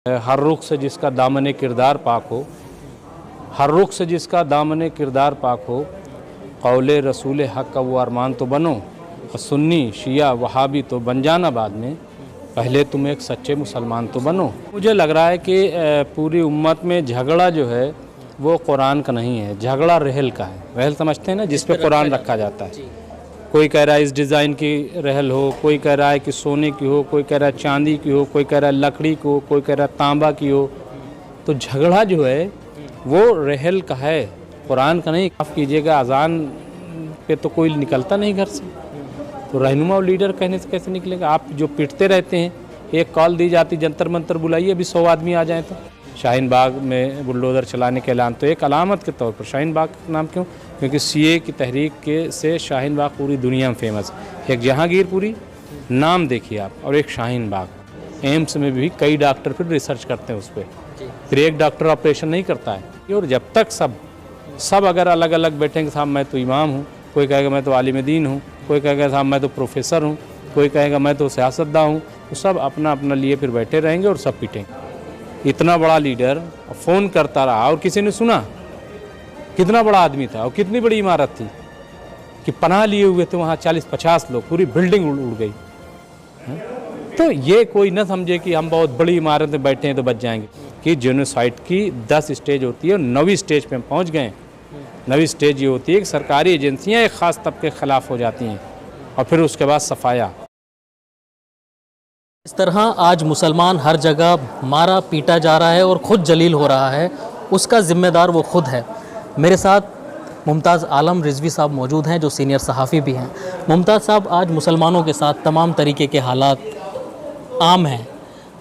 हर रुख से जिसका दामन किरदार पाक हो, हर रुख से जिसका दामन किरदार पाक हो, कौले रसूल हक़ का वो अरमान तो बनो, और सुन्नी शिया वहाबी तो बन जाना बाद में, पहले तुम एक सच्चे मुसलमान तो बनो। मुझे लग रहा है कि पूरी उम्मत में झगड़ा जो है वो कुरान का नहीं है, झगड़ा रहल का है। रहल समझते हैं ना, जिस पे कुरान रखा जाता है। कोई कह रहा है इस डिज़ाइन की रहल हो, कोई कह रहा है कि सोने की हो, कोई कह रहा है चांदी की हो, कोई कह रहा है लकड़ी की हो, कोई कह रहा है तांबा की हो। तो झगड़ा जो है वो रहल का है, कुरान का नहीं। माफ़ कीजिएगा, अजान पे तो कोई निकलता नहीं घर से, तो रहनुमा और लीडर कहने से कैसे निकलेगा? आप जो पिटते रहते हैं, एक कॉल दी जाती जंतर मंतर बुलाइए, अभी 100 आदमी आ जाए। तो शाहीन बाग में बुलडोज़र चलाने के ऐलान तो एक अलामत के तौर पर शाहीन बाग का नाम क्यों? क्योंकि सीए की तहरीक के से शाहीन बाग पूरी दुनिया में फेमस है। एक जहांगीरपुरी नाम देखिए आप, और एक शाहीन बाग। एम्स में भी कई डॉक्टर फिर रिसर्च करते हैं उस पर, फिर एक डॉक्टर ऑपरेशन नहीं करता है। और जब तक सब अगर अलग अलग बैठेंगे, साहब मैं तो इमाम हूँ, कोई कहेगा मैं तो आलिम दीन हूँ, कोई कहेगा साहब मैं तो प्रोफेसर हूँ, कोई कहेगा मैं तो सियासतदान हूँ, तो सब अपना अपना लिए फिर बैठे रहेंगे और सब पीटेंगे। इतना बड़ा लीडर फ़ोन करता रहा और किसी ने सुना? कितना बड़ा आदमी था और कितनी बड़ी इमारत थी कि पनाह लिए हुए थे वहाँ 40-50 लोग, पूरी बिल्डिंग उड़ गई। तो ये कोई ना समझे कि हम बहुत बड़ी इमारत में बैठे हैं तो बच जाएंगे। कि जेनोसाइड की 10 स्टेज होती है और 9वीं स्टेज पे हम पहुँच गए। 9वीं स्टेज ये होती है कि सरकारी एजेंसियाँ एक ख़ास तबके के ख़िलाफ़ हो जाती हैं और फिर उसके बाद सफाया। इस तरह आज मुसलमान हर जगह मारा पीटा जा रहा है और ख़ुद जलील हो रहा है, उसका ज़िम्मेदार वो खुद है। मेरे साथ मुमताज़ आलम रिजवी साहब मौजूद हैं, जो सीनियर सहाफ़ी भी हैं। मुमताज़ साहब, आज मुसलमानों के साथ तमाम तरीके के हालात आम हैं,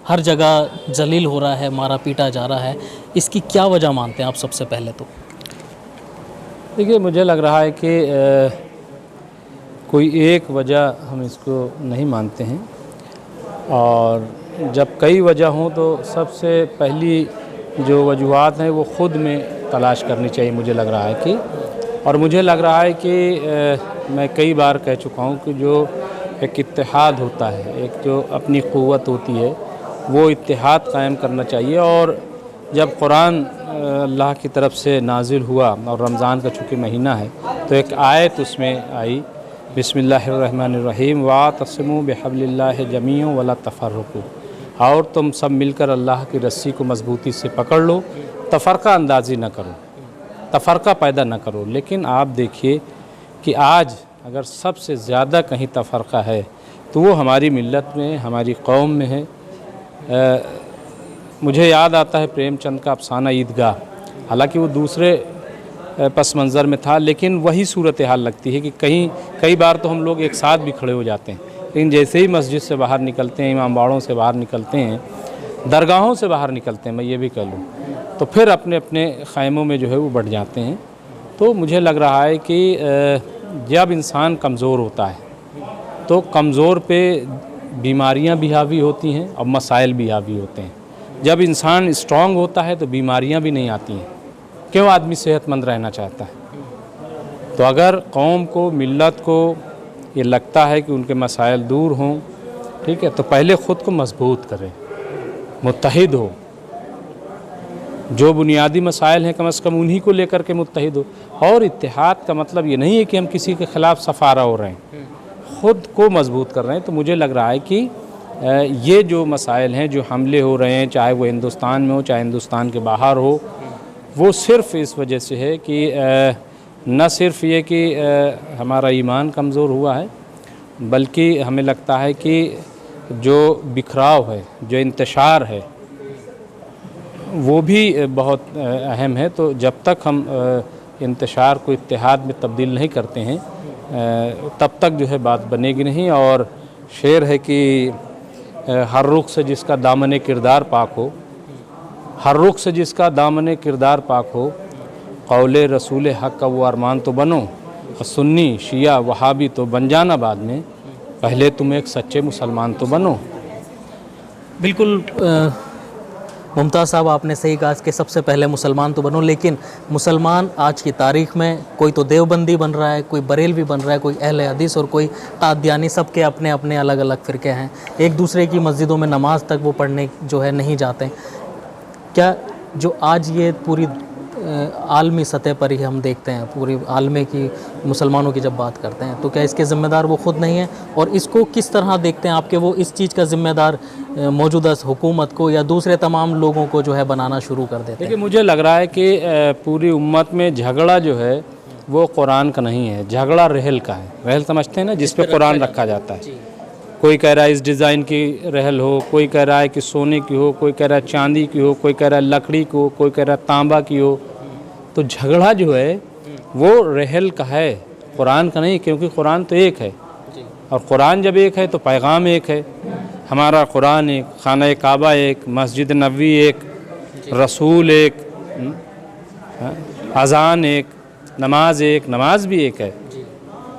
हर जगह जलील हो रहा है, मारा पीटा जा रहा है, इसकी क्या वजह मानते हैं आप? सबसे पहले तो देखिए, मुझे लग रहा है कि कोई एक वजह हम इसको नहीं मानते हैं, और जब कई वजह हों तो सबसे पहली जो वजूहात हैं वो ख़ुद में तलाश करनी चाहिए, मुझे लग रहा है कि। और मुझे लग रहा है कि मैं कई बार कह चुका हूँ कि जो एक इत्तेहाद होता है, एक जो अपनी क़ुव्वत होती है, वो इत्तेहाद कायम करना चाहिए। और जब कुरान अल्लाह की तरफ से नाजिल हुआ और रमज़ान का चूँकि महीना है, तो एक आयत उसमें आई, बिस्मिल्लाहिर्रहमानिर्रहीम वातसिमू बिहब्लिल्लाहि जमीअन वला तफर्रकू, और तुम सब मिलकर अल्लाह की रस्सी को मजबूती से पकड़ लो, तफ़रक़ा अंदाज़ी न करो, तफ़रक़ा पैदा न करो। लेकिन आप देखिए कि आज अगर सबसे ज़्यादा कहीं तफ़रक़ा है तो वो हमारी मिल्लत में, हमारी कौम में है। मुझे याद आता है प्रेमचंद का अफ़साना ईदगाह, हालांकि वो दूसरे पस मंज़र में था, लेकिन वही सूरत हाल लगती है कि कई बार तो हम लोग एक साथ भी खड़े हो जाते हैं, लेकिन जैसे ही मस्जिद से बाहर निकलते हैं, इमाम बाड़ों से बाहर निकलते हैं, दरगाहों से बाहर निकलते हैं, मैं ये भी कह लूँ, तो फिर अपने अपने ख़ैमों में जो है वो बढ़ जाते हैं। तो मुझे लग रहा है कि जब इंसान कमज़ोर होता है तो कमज़ोर पे बीमारियां भी हावी होती हैं और मसाइल भी हावी होते हैं। जब इंसान स्ट्रांग होता है तो बीमारियां भी नहीं आती हैं। क्यों? आदमी सेहतमंद रहना चाहता है। तो अगर कौम को, मिल्लत को ये लगता है कि उनके मसाइल दूर हों, ठीक है, तो पहले ख़ुद को मजबूत करें, मुत्तहिद हो। जो बुनियादी मसाइल हैं कम से कम उन्हीं को लेकर के मुत्तहिद हो। और इत्तेहाद का मतलब ये नहीं है कि हम किसी के ख़िलाफ़ सफ़ारा हो रहे हैं, ख़ुद को मजबूत कर रहे हैं। तो मुझे लग रहा है कि ये जो मसाइल हैं, जो हमले हो रहे हैं, चाहे वो हिंदुस्तान में हो चाहे हिंदुस्तान के बाहर हो, वो सिर्फ़ इस वजह से है कि न सिर्फ़ ये कि हमारा ईमान कमज़ोर हुआ है, बल्कि हमें लगता है कि जो बिखराव है, जो इंतशार है, वो भी बहुत अहम है। तो जब तक हम इंतशार को इत्तेहाद में तब्दील नहीं करते हैं, तब तक जो है बात बनेगी नहीं। और शेर है कि हर रुख से जिसका दामन किरदार पाक हो, हर रुख से जिसका दामन किरदार पाक हो, कौले रसूल हक़ का वो अरमान तो बनो, और सुन्नी शिया वहाबी तो बन जाना बाद में, पहले तुम एक सच्चे मुसलमान तो बनो। बिल्कुल मुमताज़ साहब, आपने सही कहा कि सबसे पहले मुसलमान तो बनो, लेकिन मुसलमान आज की तारीख में कोई तो देवबंदी बन रहा है, कोई बरेलवी बन रहा है, कोई अहले हदीस और कोई कादियानी, सबके अपने अपने अलग अलग फ़िरके हैं। एक दूसरे की मस्जिदों में नमाज तक वो पढ़ने जो है नहीं जाते। क्या जो आज ये पूरी आलमी सतह पर ही हम देखते हैं, पूरी आलमे की मुसलमानों की जब बात करते हैं, तो क्या इसके ज़िम्मेदार वो ख़ुद नहीं है? और इसको किस तरह देखते हैं आपके वो इस चीज़ का ज़िम्मेदार मौजूदा हुकूमत को या दूसरे तमाम लोगों को जो है बनाना शुरू कर देते हैं? देखिए, मुझे लग रहा है कि पूरी उम्मत में झगड़ा जो है वो कुरान का नहीं है, झगड़ा रहल का है। रहल समझते हैं ना, जिस पे कुरान रखा जाता है। कोई कह रहा है इस डिज़ाइन की रहल हो, कोई कह रहा है कि सोने की हो, कोई कह रहा है चांदी की हो, कोई कह रहा है लकड़ी की हो, कोई कह रहा है तांबा की हो। तो झगड़ा जो है वो रहल का है, कुरान का नहीं, क्योंकि कुरान तो एक है। और कुरान जब एक है तो पैगाम एक है। हमारा कुरान एक, खाना काबा एक, मस्जिद नबवी एक, रसूल एक, अज़ान एक, नमाज एक, नमाज भी एक है।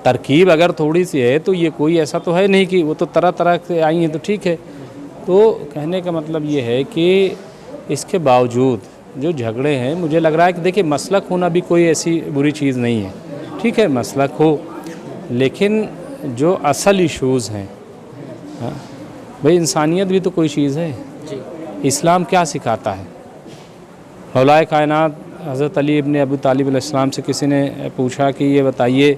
तरकीब अगर थोड़ी सी है तो ये कोई ऐसा तो है नहीं कि वो तो तरह तरह से आई हैं तो ठीक है। तो कहने का मतलब ये है कि इसके बावजूद जो झगड़े हैं, मुझे लग रहा है कि देखिए, मसलक होना भी कोई ऐसी बुरी चीज़ नहीं है। ठीक है, मसलक हो, लेकिन जो असल इशूज़ हैं, भाई इंसानियत भी तो कोई चीज़ है। इस्लाम क्या सिखाता है? मौलाए कायनात हज़रत अली इब्न अबू तालिब अलैहिस्सलाम से किसी ने पूछा कि ये बताइए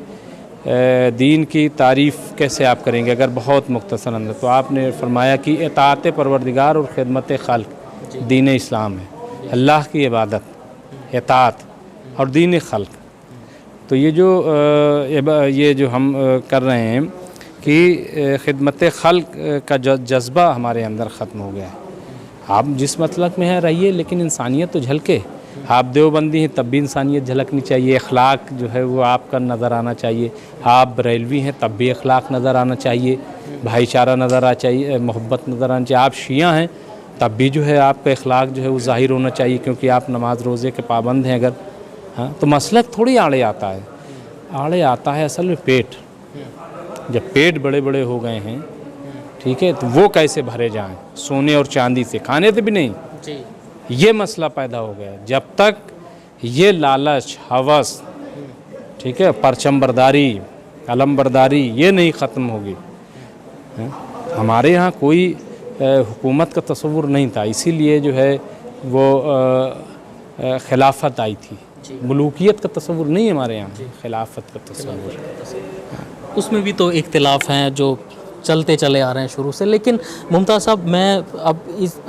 दीन की तारीफ़ कैसे आप करेंगे अगर बहुत मुख्तसर अंदर? तो आपने फरमाया कि इताअत परवरदिगार और ख़िदमत खल्क़ दीन इस्लाम है। अल्लाह की इबादत, इताअत और दीन खल्क़। तो ये जो हम कर रहे हैं कि ख़िदमत खल्क़ का जज्बा हमारे अंदर ख़त्म हो गया है। आप जिस मसलक में हैं रहिए, लेकिन इंसानियत तो झलके। आप देवबंदी हैं तब भी इंसानियत झलकनी चाहिए, अखलाक जो है वो आपका नज़र आना चाहिए। आप बरेलवी हैं तब भी अखलाक नज़र आना चाहिए, भाईचारा नज़र आना चाहिए, मोहब्बत नज़र आना चाहिए। आप शिया हैं तब भी जो है आपका अखलाक जो है वो ज़ाहिर होना चाहिए, क्योंकि आप नमाज रोज़े के पाबंद हैं अगर। हाँ, तो मसलक थोड़ी आड़े आता है, आड़े आता है असल में पेट। जब पेट बड़े बड़े हो गए हैं, ठीक है, तो वो कैसे भरे जाएं? सोने और चांदी से, खाने से भी नहीं। ये मसला पैदा हो गया। जब तक ये लालच, हवस, ठीक है, परचम बरदारी, अलम बरदारी ये नहीं ख़त्म होगी। हमारे यहाँ कोई हुकूमत का तस्वुर नहीं था, इसीलिए जो है वो खिलाफत आई थी। मुलूकियत का तस्वुर नहीं है हमारे यहाँ, खिलाफत का तस्वुर। उसमें भी तो इख्तिलाफ हैं जो चलते चले आ रहे हैं शुरू से। लेकिन मुमताज़ साहब, मैं अब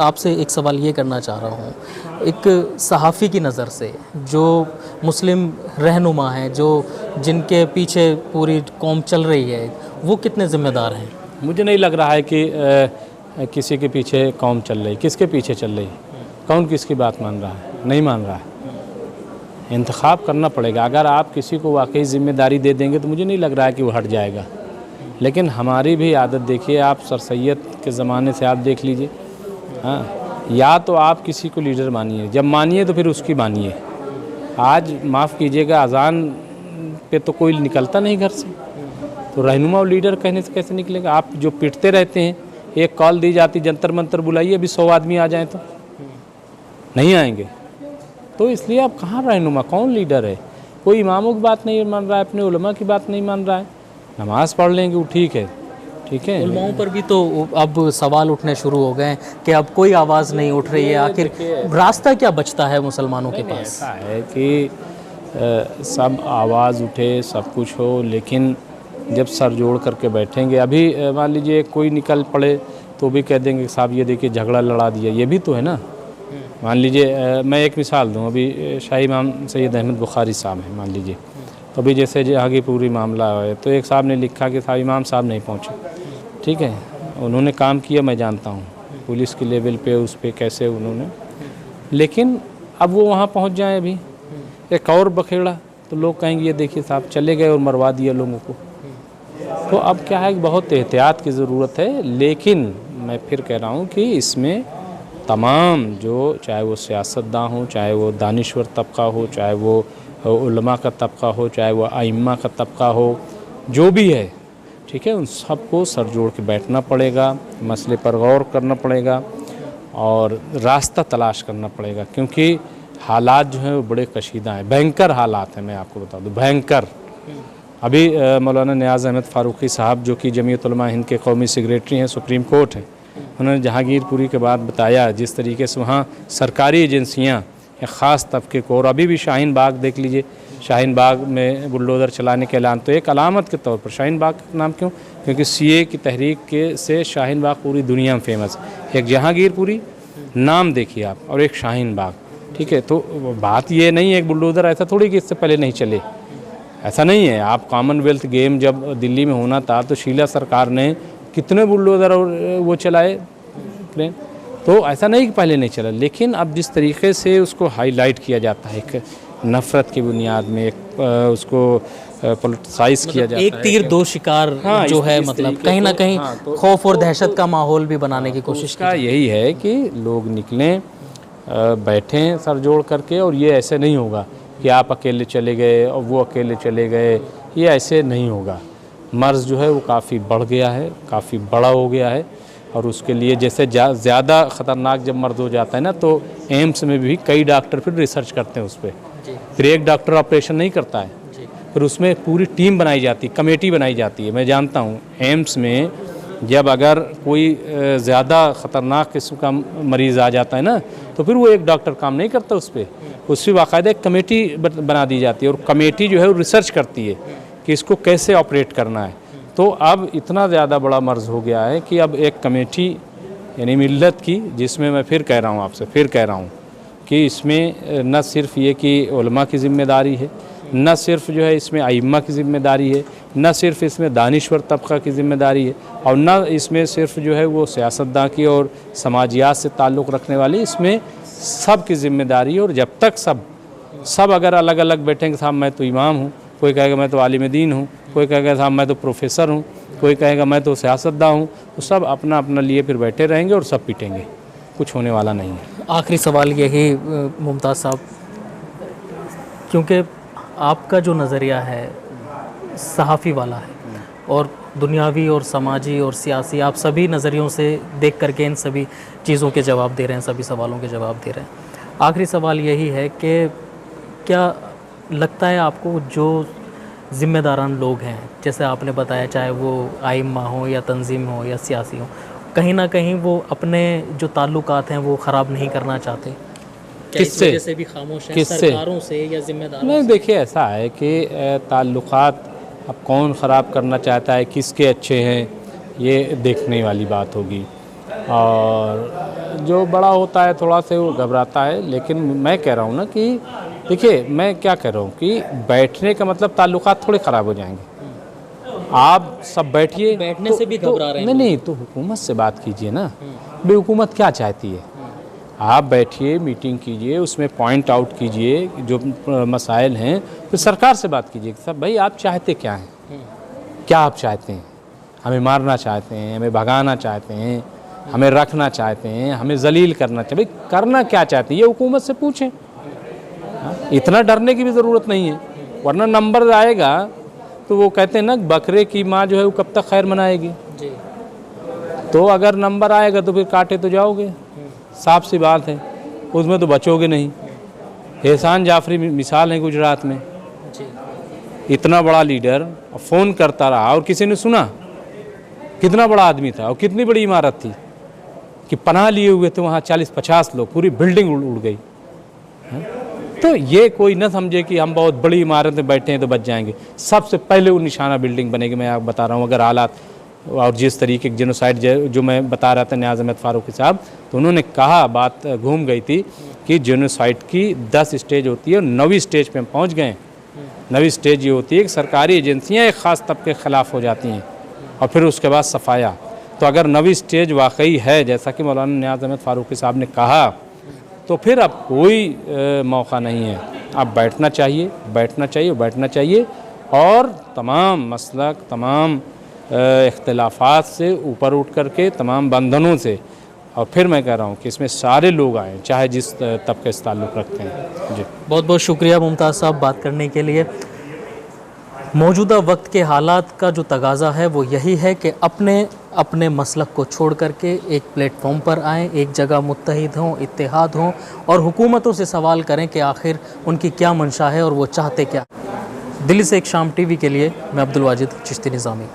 आपसे एक सवाल ये करना चाह रहा हूँ, एक सहाफ़ी की नज़र से, जो मुस्लिम रहनुमा हैं, जो जिनके पीछे पूरी कौम चल रही है, वो कितने ज़िम्मेदार हैं? मुझे नहीं लग रहा है कि किसी के पीछे कौम चल रही। किसके पीछे चल रही? कौन किसकी बात मान रहा है? नहीं मान रहा है। इंतखाब करना पड़ेगा। अगर आप किसी को वाकई ज़िम्मेदारी दे देंगे तो मुझे नहीं लग रहा है कि वो हट जाएगा। लेकिन हमारी भी आदत देखिए, आप सर सैयद के ज़माने से आप देख लीजिए। हाँ, या तो आप किसी को लीडर मानिए, जब मानिए तो फिर उसकी मानिए। आज माफ़ कीजिएगा, अज़ान पे तो कोई निकलता नहीं घर से, तो रहनुमा और लीडर कहने से कैसे निकलेगा? आप जो पिटते रहते हैं, एक कॉल दी जाती, जंतर मंतर बुलाइए, अभी 100 आदमी आ जाएँ तो नहीं आएंगे। तो इसलिए आप कहाँ रहनुमा, कौन लीडर है? कोई इमामों की बात नहीं मान रहा है, अपने उलमा की बात नहीं मान रहा है। नमाज पढ़ लेंगे वो ठीक है, ठीक है। उलमाओं पर भी तो अब सवाल उठने शुरू हो गए हैं कि अब कोई आवाज़ नहीं उठ रही है। आखिर रास्ता क्या बचता है मुसलमानों के पास? ऐसा है कि सब आवाज़ उठे, सब कुछ हो, लेकिन जब सर जोड़ करके बैठेंगे, अभी मान लीजिए कोई निकल पड़े तो भी कह देंगे साहब ये देखिए झगड़ा लड़ा दिया, ये भी तो है ना। मान लीजिए मैं एक मिसाल दूं, अभी शाही इमाम सैयद अहमद बुखारी साहब हैं, मान लीजिए, तो अभी जैसे आगे पूरी मामला है, तो एक साहब ने लिखा कि साहब इमाम साहब नहीं पहुँचे, ठीक है, उन्होंने काम किया, मैं जानता हूँ पुलिस के लेवल पे, उस पर कैसे उन्होंने, लेकिन अब वो वहाँ पहुँच जाए अभी एक और बखेड़ा, तो लोग कहेंगे ये देखिए साहब चले गए और मरवा दिया लोगों को। तो अब क्या है कि बहुत एहतियात की ज़रूरत है। लेकिन मैं फिर कह रहा हूँ कि इसमें तमाम जो, चाहे वो सियासतदान हो, चाहे वो दानिश्वर तबका हो, चाहे वो उलमा का तबका हो, चाहे वो आइम्मा का तबका हो, जो भी है, ठीक है, उन सबको सर जोड़ के बैठना पड़ेगा, मसले पर गौर करना पड़ेगा और रास्ता तलाश करना पड़ेगा, क्योंकि हालात जो हैं वो बड़े कशीदा हैं, भयंकर हालात हैं। मैं आपको बता दूं, भयंकर। अभी मौलाना नियाज़ अहमद फ़ारूक़ी साहब जो कि जमीयत उलमा हिंद के कौमी सेक्रेटरी हैं, सुप्रीम कोर्ट हैं, उन्होंने जहांगीरपुरी के बाद बताया जिस तरीके से वहाँ सरकारी एजेंसियाँ एक ख़ास तबके को, और अभी भी शाहीन बाग देख लीजिए, शाहीन बाग में बुलडोज़र चलाने के ऐलान, तो एक अलामत के तौर पर शाहीन बाग का नाम क्यों, क्योंकि सीए की तहरीक के से शाहीन बाग पूरी दुनिया में फेमस। एक जहांगीरपुरी नाम देखिए आप, और एक शाहीन बाग, ठीक है। तो बात ये नहीं है एक बुलडोज़र ऐसा थोड़ी कि इससे पहले नहीं चले, ऐसा नहीं है। आप कॉमनवेल्थ गेम जब दिल्ली में होना था तो शीला सरकार ने कितने बुलडोज़र और वो चलाए प्लेन, तो ऐसा नहीं कि पहले नहीं चला। लेकिन अब जिस तरीके से उसको हाईलाइट किया जाता है, एक नफ़रत की बुनियाद में एक उसको पॉलिटिसाइज किया जाता है, एक तीर दो शिकार जो है, मतलब कहीं ना कहीं खौफ और दहशत का माहौल भी बनाने की कोशिश का यही है कि लोग निकलें, बैठें सर जोड़ करके, और ये ऐसे नहीं होगा कि आप अकेले चले गए और वो अकेले चले गए, ये ऐसे नहीं होगा। मर्ज़ जो है वो काफ़ी बढ़ गया है, काफ़ी बड़ा हो गया है, और उसके लिए जैसे ज़्यादा ख़तरनाक जब मर्ज़ हो जाता है ना, तो एम्स में भी कई डॉक्टर फिर रिसर्च करते हैं उस पर, फिर एक डॉक्टर ऑपरेशन नहीं करता है, फिर उसमें पूरी टीम बनाई जाती है, कमेटी बनाई जाती है। मैं जानता हूँ एम्स में जब अगर कोई ज़्यादा ख़तरनाक किस्म का मरीज़ आ जाता है ना, तो फिर वो एक डॉक्टर काम नहीं करता उस पर बाकायदा एक कमेटी बना दी जाती है, और कमेटी जो है वो रिसर्च करती है कि इसको कैसे ऑपरेट करना है। तो अब इतना ज़्यादा बड़ा मर्ज़ हो गया है कि अब एक कमेटी यानी मिल्लत की, जिसमें मैं फिर कह रहा हूँ आपसे, फिर कह रहा हूँ कि इसमें न सिर्फ़ ये कि उलमा की ज़िम्मेदारी है, न सिर्फ जो है इसमें आइम्मा की ज़िम्मेदारी है, न सिर्फ इसमें दानिश्वर तबका की ज़िम्मेदारी है, और न इसमें सिर्फ जो है वो सियासतदान की और समाजियात से ताल्लुक़ रखने वाली, इसमें सब की ज़िम्मेदारी है। और जब तक सब अगर अलग अलग बैठेंगे, साहब मैं तो इमाम हूँ, कोई कहेगा मैं तो आलिम दीन हूँ, कोई कहेगा साहब मैं तो प्रोफेसर हूँ, कोई कहेगा मैं तो सियासतदान हूँ, तो सब अपना अपना लिए फिर बैठे रहेंगे और सब पीटेंगे, कुछ होने वाला नहीं है। आखिरी सवाल यही मुमताज़ साहब, क्योंकि आपका जो नज़रिया है सहाफ़ी वाला है, और दुनियावी और समाजी और सियासी, आप सभी नज़रियों से देख करके इन सभी चीज़ों के जवाब दे रहे हैं, सभी सवालों के जवाब दे रहे हैं। आखिरी सवाल यही है कि क्या लगता है आपको जो ज़िम्मेदारान लोग हैं, जैसे आपने बताया, चाहे वो आइम्मा हो या तंजीम हो या सियासी हो, कहीं ना कहीं वो अपने जो ताल्लुकात हैं वो ख़राब नहीं करना चाहते? किससे? जैसे भी खामोश हैं, सरकारों से या जिम्मेदारों नहीं, से? देखिए ऐसा है कि ताल्लुकात अब कौन ख़राब करना चाहता है, किसके अच्छे हैं, ये देखने वाली बात होगी। और जो बड़ा होता है थोड़ा से वो घबराता है, लेकिन मैं कह रहा हूँ ना कि देखिए, मैं क्या कह रहा हूँ कि बैठने का मतलब ताल्लुकात थोड़े ख़राब हो जाएंगे। आप सब बैठिए, बैठने से भी घबरा रहे हैं। नहीं, तो हुकूमत से बात कीजिए ना, भाई हुकूमत क्या चाहती है। आप बैठिए, मीटिंग कीजिए, उसमें पॉइंट आउट कीजिए जो मसाइल हैं, फिर सरकार से बात कीजिए कि सब भाई आप चाहते क्या हैं, क्या आप चाहते हैं, हमें मारना चाहते हैं, हमें भगाना चाहते हैं, हमें रखना चाहते हैं, हमें जलील करना चाहते हैं, भाई करना क्या चाहते हैं ये हुकूमत से पूछें। इतना डरने की भी ज़रूरत नहीं है, वरना नंबर आएगा तो वो कहते हैं ना, बकरे की माँ जो है वो कब तक खैर मनाएगी। तो अगर नंबर आएगा तो फिर काटे तो जाओगे, साफ सी बात है, उसमें तो बचोगे नहीं। एहसान जाफरी मिसाल है गुजरात में, इतना बड़ा लीडर फ़ोन करता रहा और किसी ने सुना, कितना बड़ा आदमी था और कितनी बड़ी इमारत थी कि पनाह लिए हुए थे वहाँ 40-50 लोग, पूरी बिल्डिंग उड़ गई। तो ये कोई न समझे कि हम बहुत बड़ी इमारत में बैठे हैं तो बच जाएंगे। सबसे पहले वो निशाना बिल्डिंग बनेगी। मैं आपको बता रहा हूँ, अगर हालात और जिस तरीके की जेनोसाइड जो मैं बता रहा था नियाज़ अहमद फ़ारूक़ी साहब, तो उन्होंने कहा, बात घूम गई थी कि जेनोसाइड की 10 स्टेज होती है और 9वीं स्टेज पे हम पहुँच गए। 9वीं स्टेज ये होती है कि सरकारी एजेंसियाँ एक ख़ास तबके के ख़िलाफ़ हो जाती हैं और फिर उसके बाद सफाया। तो अगर 9वीं स्टेज वाकई है जैसा कि मौलाना नियाज़ अहमद फ़ारूक़ी साहब ने कहा, तो फिर अब कोई मौका नहीं है। अब बैठना चाहिए, बैठना चाहिए, बैठना चाहिए और तमाम मसलक, तमाम इख्तिलाफ़ात से ऊपर उठ करके, तमाम बंधनों से, और फिर मैं कह रहा हूँ कि इसमें सारे लोग आएँ, चाहे जिस तबके से ताल्लुक़ रखते हैं। जी, बहुत बहुत शुक्रिया मुमताज़ साहब बात करने के लिए। मौजूदा वक्त के हालात का जो तगाज़ा है वो यही है कि अपने अपने मसलक को छोड़ करके एक प्लेटफॉर्म पर आएँ, एक जगह मुत्तहिद हों, इत्तेहाद हों और हुकूमतों से सवाल करें कि आखिर उनकी क्या मंशा है और वो चाहते क्या। दिल्ली से एक शाम टीवी के लिए मैं अब्दुल वाजिद चिश्ती निज़ामी।